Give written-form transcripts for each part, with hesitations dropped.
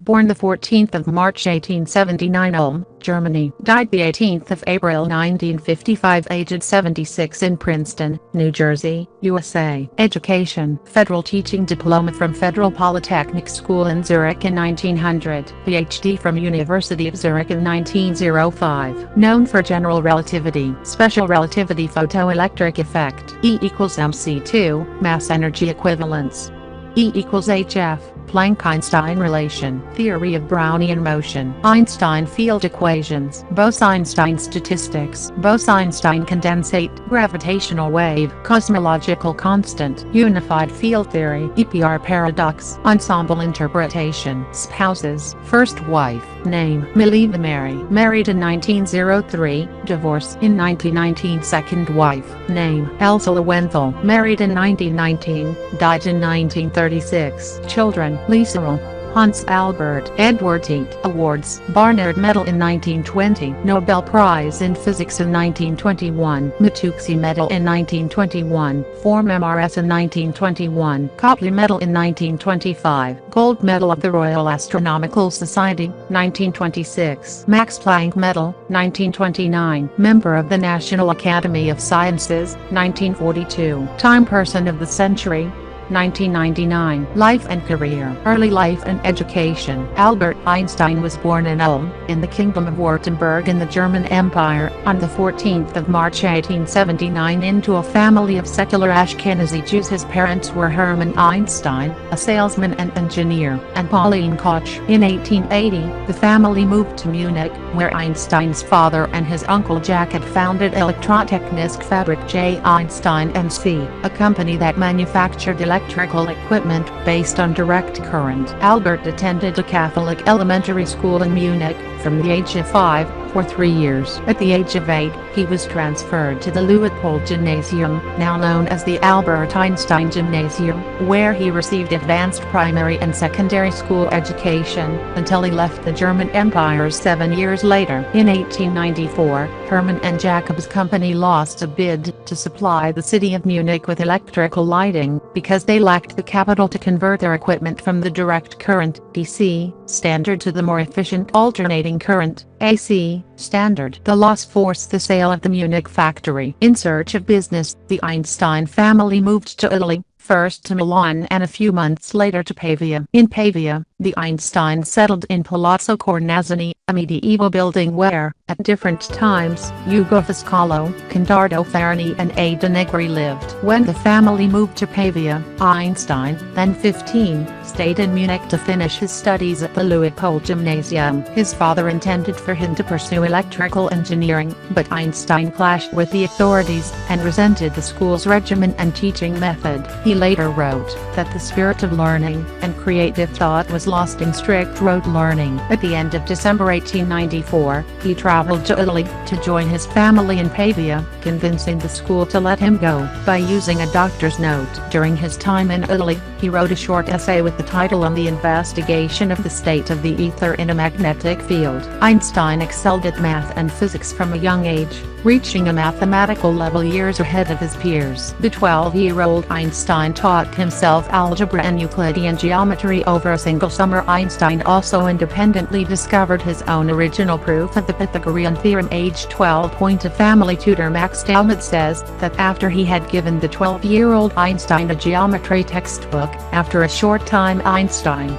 born the 14th of March 1879, Ulm, Germany. Died the 18th of April 1955, aged 76, in Princeton, New Jersey, USA. Education: Federal Teaching Diploma from Federal Polytechnic School in Zurich in 1900. PhD from University of Zurich in 1905. Known for general relativity, special relativity, photoelectric effect. E equals mc2, mass energy equivalence. E equals hf, Planck-Einstein relation. Theory of Brownian motion. Einstein field equations. Bose-Einstein statistics. Bose-Einstein condensate. Gravitational wave. Cosmological constant. Unified field theory. EPR paradox. Ensemble interpretation. Spouses. First wife. Name: Mileva Mary. Married in 1903. Divorce in 1919. Second wife. Name: Elsa Lowenthal. Married in 1919. Died in 1936. Children: Lisa Earl, Hans Albert Edward Tate. Awards: Barnard Medal in 1920, Nobel Prize in Physics in 1921, Matteucci Medal in 1921, Form MRS in 1921, Copley Medal in 1925, Gold Medal of the Royal Astronomical Society, 1926, Max Planck Medal, 1929, Member of the National Academy of Sciences, 1942, Time Person of the Century, 1999. Life and career. Early life and education. Albert Einstein was born in Ulm, in the Kingdom of Württemberg in the German Empire, on the 14th of March 1879 into a family of secular Ashkenazi Jews. His parents were Hermann Einstein, a salesman and engineer, and Pauline Koch. In 1880, the family moved to Munich, where Einstein's father and his uncle Jack had founded Elektrotechnisk Fabrik J. Einstein MC, a company that manufactured electrical equipment based on direct current. Albert attended a Catholic elementary school in Munich from the age of 5 for 3 years. At the age of 8, he was transferred to the Luitpold Gymnasium, now known as the Albert Einstein Gymnasium, where he received advanced primary and secondary school education, until he left the German Empire 7 years later. In 1894, Hermann and Jacob's company lost a bid to supply the city of Munich with electrical lighting, because they lacked the capital to convert their equipment from the direct current, DC, standard to the more efficient alternating current, AC, standard. The loss forced the sale of the Munich factory. In search of business, the Einstein family moved to Italy, first to Milan and a few months later to Pavia. In Pavia, the Einsteins settled in Palazzo Cornazzini, a medieval building where, at different times, Ugo Foscolo, Condardo Farni and Ada Negri lived. When the family moved to Pavia, Einstein, then 15, stayed in Munich to finish his studies at the Luitpold Gymnasium. His father intended for him to pursue electrical engineering, but Einstein clashed with the authorities and resented the school's regimen and teaching method. He later wrote that the spirit of learning and creative thought was lost in strict rote learning. At the end of December 1894, he traveled to Italy to join his family in Pavia, convincing the school to let him go by using a doctor's note. During his time in Italy, he wrote a short essay with the title On the Investigation of the State of the Ether in a Magnetic Field. Einstein excelled at math and physics from a young age, reaching a mathematical level years ahead of his peers. The 12-year-old Einstein taught himself algebra and Euclidean geometry over a single summer. Einstein also independently discovered his own original proof of the Pythagorean theorem. Age 12. A family tutor Max Talmud says that after he had given the 12-year-old Einstein a geometry textbook, after a short time Einstein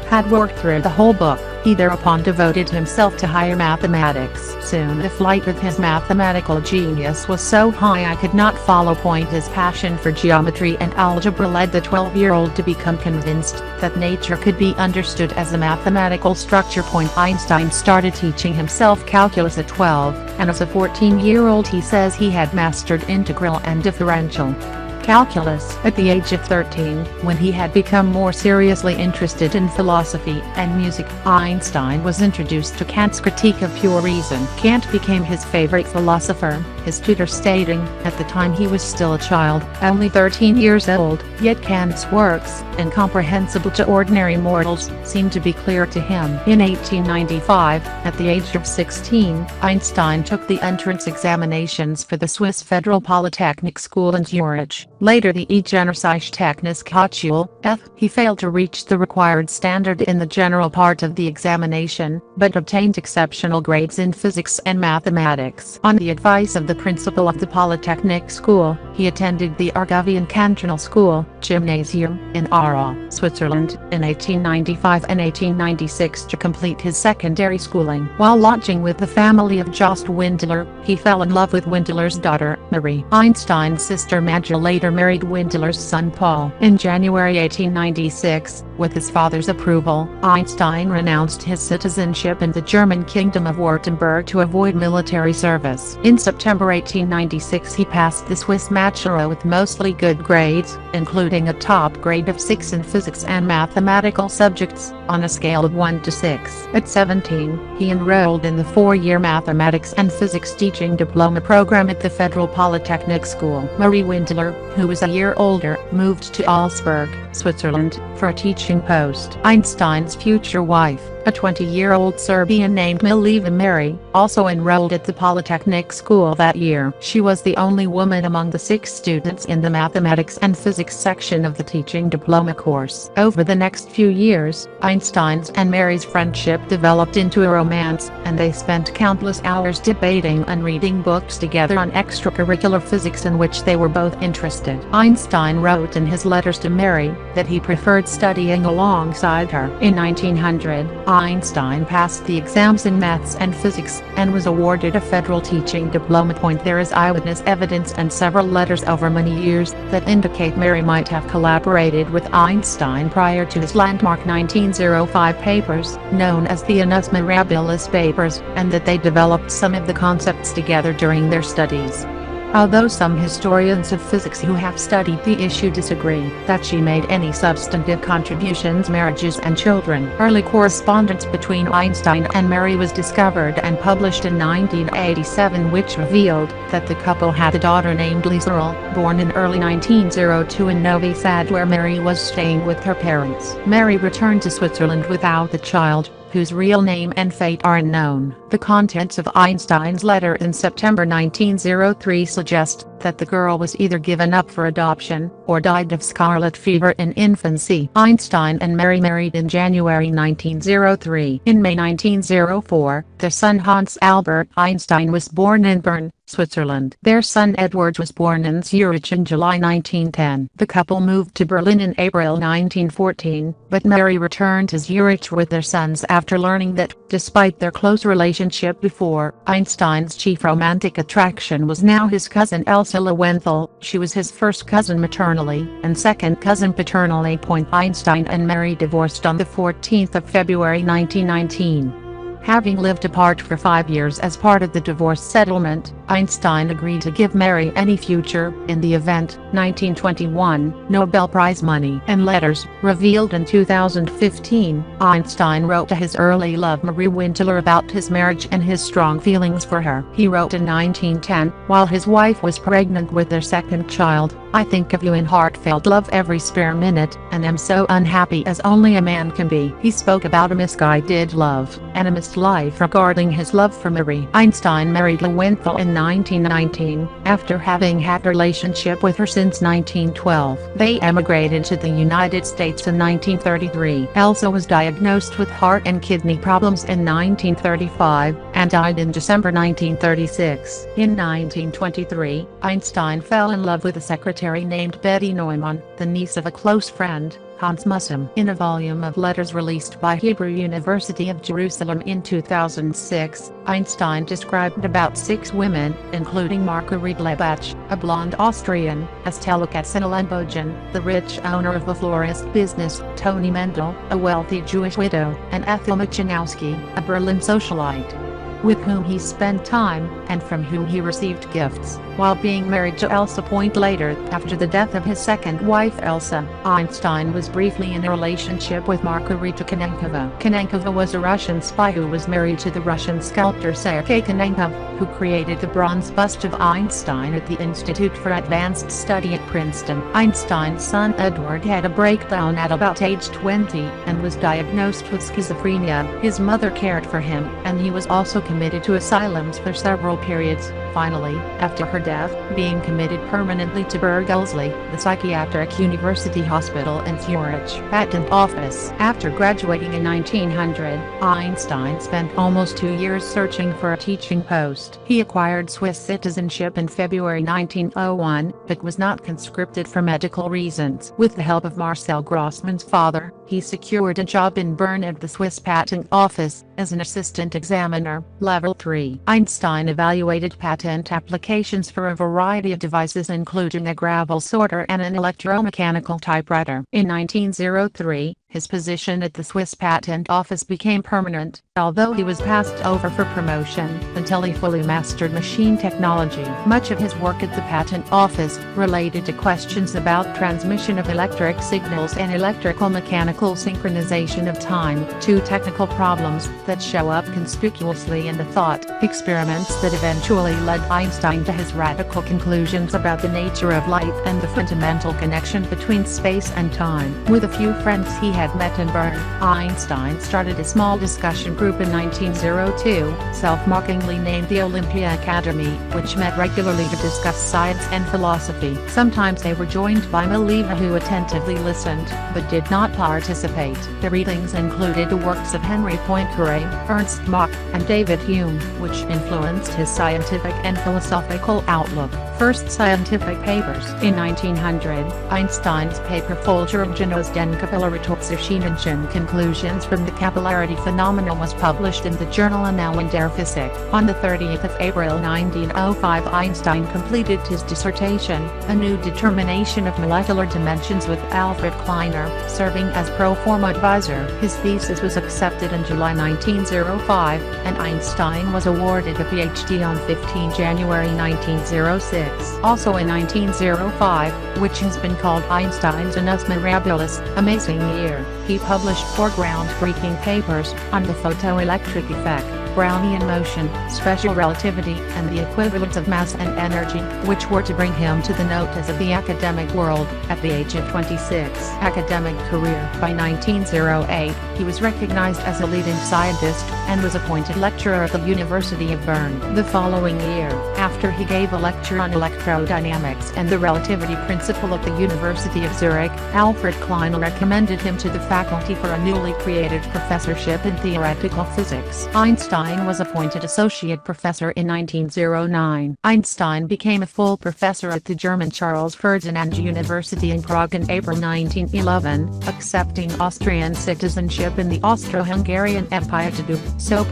had worked through the whole book. He thereupon devoted himself to higher mathematics. Soon the flight of his mathematical genius was so high I could not follow. His passion for geometry and algebra led the 12-year-old to become convinced that nature could be understood as a mathematical structure. Einstein started teaching himself calculus at 12, and as a 14-year-old he says he had mastered integral and differential calculus. At the age of 13, when he had become more seriously interested in philosophy and music, Einstein was introduced to Kant's Critique of Pure Reason. Kant became his favorite philosopher, his tutor stating, at the time he was still a child, only 13 years old, yet Kant's works, incomprehensible to ordinary mortals, seemed to be clear to him. In 1895, at the age of 16, Einstein took the entrance examinations for the Swiss Federal Polytechnic School in Zurich, later the E-Generaltechnisch Hochschule, F. He failed to reach the required standard in the general part of the examination, but obtained exceptional grades in physics and mathematics. On the advice of the principal of the Polytechnic School, he attended the Argovian Cantonal School, Gymnasium, in Aarau, Switzerland, in 1895 and 1896 to complete his secondary schooling. While lodging with the family of Jost Windler, he fell in love with Windler's daughter, Marie. Einstein's sister Magda later married Windler's son Paul. In January 1896, with his father's approval, Einstein renounced his citizenship in the German kingdom of Württemberg to avoid military service. In September 1896 he passed the Swiss Matura with mostly good grades, including a top grade of 6 in physics and mathematical subjects, on a scale of 1 to 6. At 17, he enrolled in the 4-year mathematics and physics teaching diploma program at the Federal Polytechnic School. Marie Windler, who was a year older, moved to Augsburg, Switzerland, for a teaching post. Einstein's future wife, a 20-year-old Serbian named Mileva Mary, also enrolled at the Polytechnic School that year. She was the only woman among the 6 students in the mathematics and physics section of the teaching diploma course. Over the next few years, Einstein's and Mary's friendship developed into a romance, and they spent countless hours debating and reading books together on extracurricular physics in which they were both interested. Einstein wrote in his letters to Mary that he preferred studying alongside her. In 1900, Einstein passed the exams in maths and physics, and was awarded a federal teaching diploma. There is eyewitness evidence and several letters over many years that indicate Mary might have collaborated with Einstein prior to his landmark 1905 papers, known as the Annus Mirabilis papers, and that they developed some of the concepts together during their studies. Although some historians of physics who have studied the issue disagree that she made any substantive contributions, marriages and children. Early correspondence between Einstein and Mary was discovered and published in 1987, which revealed that the couple had a daughter named Lieserl, born in early 1902 in Novi Sad, where Mary was staying with her parents. Mary returned to Switzerland without the child, whose real name and fate are unknown. The contents of Einstein's letter in September 1903 suggest that the girl was either given up for adoption, or died of scarlet fever in infancy. Einstein and Mary married in January 1903. In May 1904, their son Hans Albert Einstein was born in Bern, Switzerland. Their son Edward was born in Zurich in July 1910. The couple moved to Berlin in April 1914, but Mary returned to Zurich with their sons after learning that, despite their close relationship before, Einstein's chief romantic attraction was now his cousin Elsa Lowenthal. She was his first cousin maternally, and second cousin paternally. Einstein and Mary divorced on the 14th of February 1919. Having lived apart for 5 years as part of the divorce settlement, Einstein agreed to give Mary any future, in the event, 1921, Nobel Prize money. In letters, revealed in 2015, Einstein wrote to his early love Marie Windler about his marriage and his strong feelings for her. He wrote in 1910, while his wife was pregnant with their second child, "I think of you in heartfelt love every spare minute, and am so unhappy as only a man can be." He spoke about a misguided love, and a missed life regarding his love for Marie. Einstein married Lowenthal in 1919, after having had a relationship with her since 1912. They emigrated to the United States in 1933. Elsa was diagnosed with heart and kidney problems in 1935, and died in December 1936. In 1923, Einstein fell in love with a secretary named Betty Neumann, the niece of a close friend, Hans Mussum. In a volume of letters released by Hebrew University of Jerusalem in 2006, Einstein described about 6 women, including Marguerite Lebach, a blonde Austrian, Estelle Katzenelnbogen, the rich owner of a florist business, Toni Mendel, a wealthy Jewish widow, and Ethel Machinowski, a Berlin socialite, with whom he spent time, and from whom he received gifts. While being married to Elsa later, after the death of his second wife Elsa, Einstein was briefly in a relationship with Margarita Kanenkova. Kanenkova was a Russian spy who was married to the Russian sculptor Sergei Kanenkov, who created the bronze bust of Einstein at the Institute for Advanced Study at Princeton. Einstein's son Edward had a breakdown at about age 20, and was diagnosed with schizophrenia. His mother cared for him, and he was also committed to asylums for several periods, Finally, after her death, being committed permanently to Bergelsli, the psychiatric university hospital in Zurich patent office. After graduating in 1900, Einstein spent almost 2 years searching for a teaching post. He acquired Swiss citizenship in February 1901, but was not conscripted for medical reasons. With the help of Marcel Grossman's father, he secured a job in Bern at the Swiss Patent Office, as an assistant examiner, level 3. Einstein evaluated patent applications for a variety of devices including a gravel sorter and an electromechanical typewriter. In 1903, his position at the Swiss Patent Office became permanent, although he was passed over for promotion, until he fully mastered machine technology. Much of his work at the Patent Office related to questions about transmission of electric signals and electrical mechanical synchronization of time, two technical problems that show up conspicuously in the thought experiments that eventually led Einstein to his radical conclusions about the nature of light and the fundamental connection between space and time. With a few friends he had met in Bern, Einstein started a small discussion group in 1902, self-mockingly named the Olympia Academy, which met regularly to discuss science and philosophy. Sometimes they were joined by Mileva, who attentively listened, but did not participate. The readings included the works of Henry Poincaré, Ernst Mach, and David Hume, which influenced his scientific and philosophical outlook. First scientific papers. In 1900, Einstein's paper Folgerungen den Kapillariturschienenschen Conclusions from the Capillarity Phenomenon was published in the journal Annalen der Physik. On the 30th of April 1905, Einstein completed his dissertation, A New Determination of Molecular Dimensions, with Alfred Kleiner serving as pro forma advisor. His thesis was accepted in July 1905, and Einstein was awarded a PhD on 15 January 1906. Also in 1905, which has been called Einstein's Annus Mirabilis, Amazing Year, he published 4 groundbreaking papers on the photoelectric effect, Brownian motion, special relativity, and the equivalence of mass and energy, which were to bring him to the notice of the academic world, at the age of 26. Academic career. By 1908, he was recognized as a leading scientist, and was appointed lecturer at the University of Bern. The following year, after he gave a lecture on electrodynamics and the relativity principle at the University of Zurich, Alfred Kleiner recommended him to the faculty for a newly created professorship in theoretical physics. Einstein was appointed associate professor in 1909. Einstein became a full professor at the German Charles Ferdinand University in Prague in April 1911, accepting Austrian citizenship in the Austro-Hungarian Empire to do so.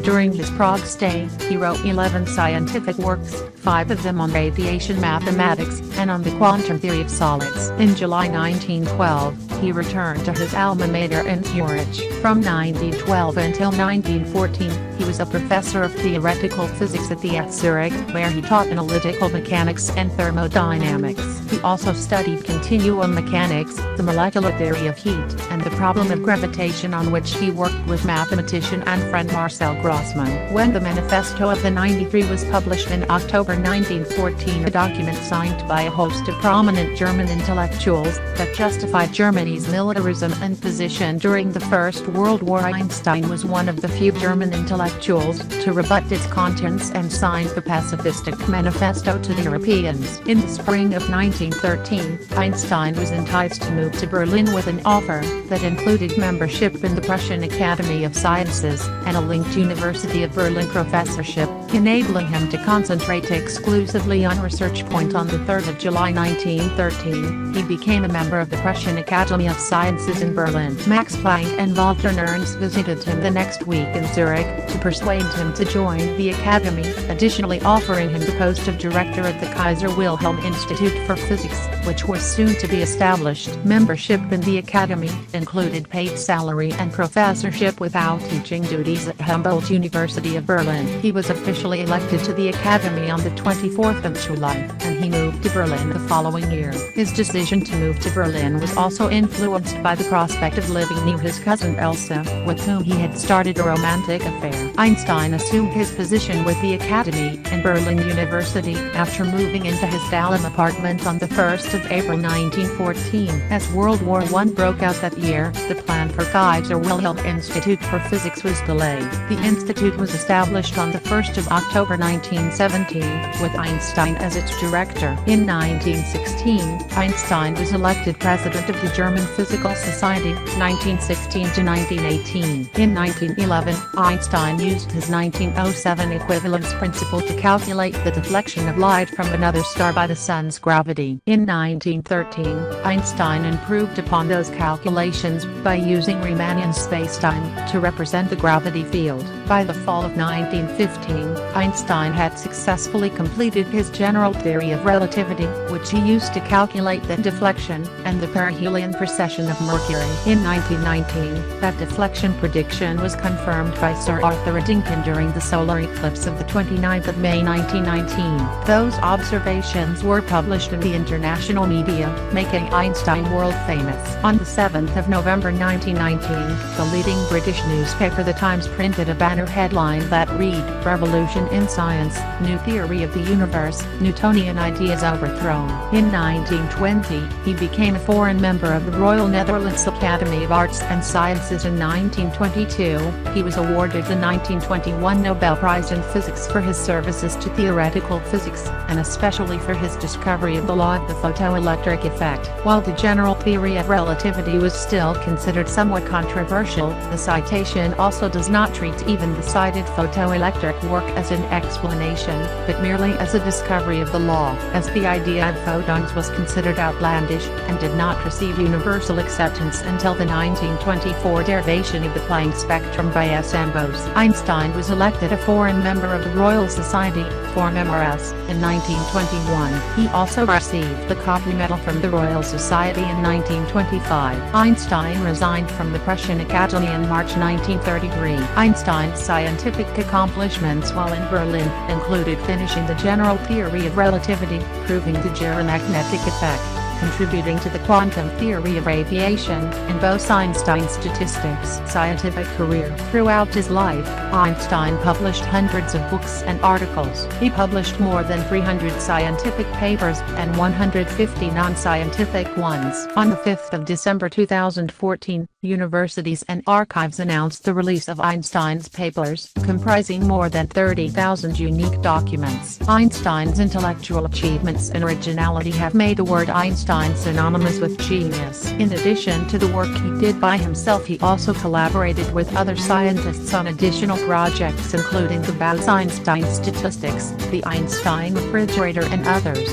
During his Prague stay, he wrote 11 scientific works, 5 of them on radiation mathematics, and on the quantum theory of solids. In July 1912, he returned to his alma mater in Zurich. From 1912 until 1914, he was a professor of theoretical physics at the ETH Zurich, where he taught analytical mechanics and thermodynamics. He also studied continuum mechanics, the molecular theory of heat, and the problem of gravitation, on which he worked with mathematician and friend Marcel Grossmann. When the Manifesto of the 93 was published in October 1914, a document signed by a host of prominent German intellectuals that justified Germany's militarism and position during the First World War, Einstein was one of the few German intellectuals to rebut its contents and signed the pacifistic manifesto to the Europeans. In the spring of 1913, Einstein was enticed to move to Berlin with an offer that included membership in the Prussian Academy of Sciences and a linked University of Berlin professorship, enabling him to concentrate exclusively on research. On the 3rd of July 1913, he became a member of the Prussian Academy of Sciences in Berlin. Max Planck and Walter Nernst visited him the next week in Zurich to persuade him to join the Academy, additionally offering him the post of director at the Kaiser Wilhelm Institute for Physics, which was soon to be established. Membership in the Academy included paid salary and professorship without teaching duties at Humboldt University of Berlin. He was officially elected to the Academy on the 24th of July, and he moved to Berlin the following year. His decision to move to Berlin was also influenced by the prospect of living near his cousin Elsa, with whom he had started a romantic affair. Einstein assumed his position with the Academy and Berlin University after moving into his Dahlem apartment on the 1st of April 1914. As World War I broke out that year, the plan for Kaiser Wilhelm Institute for Physics was delayed. The institute was established on the 1st of October 1917, with Einstein as its director. In 1916, Einstein was elected president of the German Physical Society, 1916 to 1918. In 1911, Einstein used his 1907 equivalence principle to calculate the deflection of light from another star by the sun's gravity. In 1913, Einstein improved upon those calculations by using Riemannian spacetime to represent the gravity field. By the fall of 1915, Einstein had successfully completed his general theory of relativity, which he used to calculate the deflection and the perihelion precession of Mercury. In 1919, that deflection prediction was confirmed by Sir Arthur Eddington during the solar eclipse of the 29th of May 1919. Those observations were published in the international media, making Einstein world famous. On the 7th of November 1919, the leading British newspaper The Times printed a banner headline that read, "Revolution in Science, New Theory of the Universe, Newtonian Ideas Overthrown." In 1920, he became a foreign member of the Royal Netherlands Academy of Arts and Sciences. In 1922, he was awarded the 1921 Nobel Prize in Physics for his services to theoretical physics, and especially for his discovery of the law of the photoelectric effect. While the general theory of relativity was still considered somewhat controversial, the citation also does not treat even the cited photoelectric work as an explanation, but merely as a discovery of the law, as the idea of photons was considered outlandish, and did not receive universal acceptance until the 1924 derivation of the Planck spectrum by S.M. Bose. Einstein was elected a foreign member of the Royal Society, form MRS, in 1921. He also received the Copley Medal from the Royal Society in 1925. Einstein resigned from the Prussian Academy in March 1933. Einstein's scientific accomplishments while in Berlin included finishing the general theory of relativity, proving the gyromagnetic effect, contributing to the quantum theory of aviation, and Bose-Einstein statistics. Scientific career. Throughout his life, Einstein published hundreds of books and articles. He published more than 300 scientific papers and 150 non-scientific ones. On the 5th of December 2014, universities and archives announced the release of Einstein's papers, comprising more than 30,000 unique documents. Einstein's intellectual achievements and originality have made the word Einstein synonymous with genius. In addition to the work he did by himself, he also collaborated with other scientists on additional projects including the Bose-Einstein statistics, the Einstein refrigerator and others.